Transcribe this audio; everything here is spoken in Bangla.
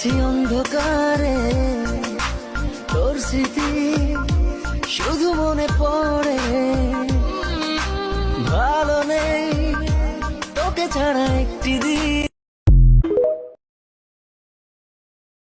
আছি অন্ধকারে, তোর স্মৃতি শুধু মনে পড়ে। ভালো নেই তোকে ছাড়া একটি দিন,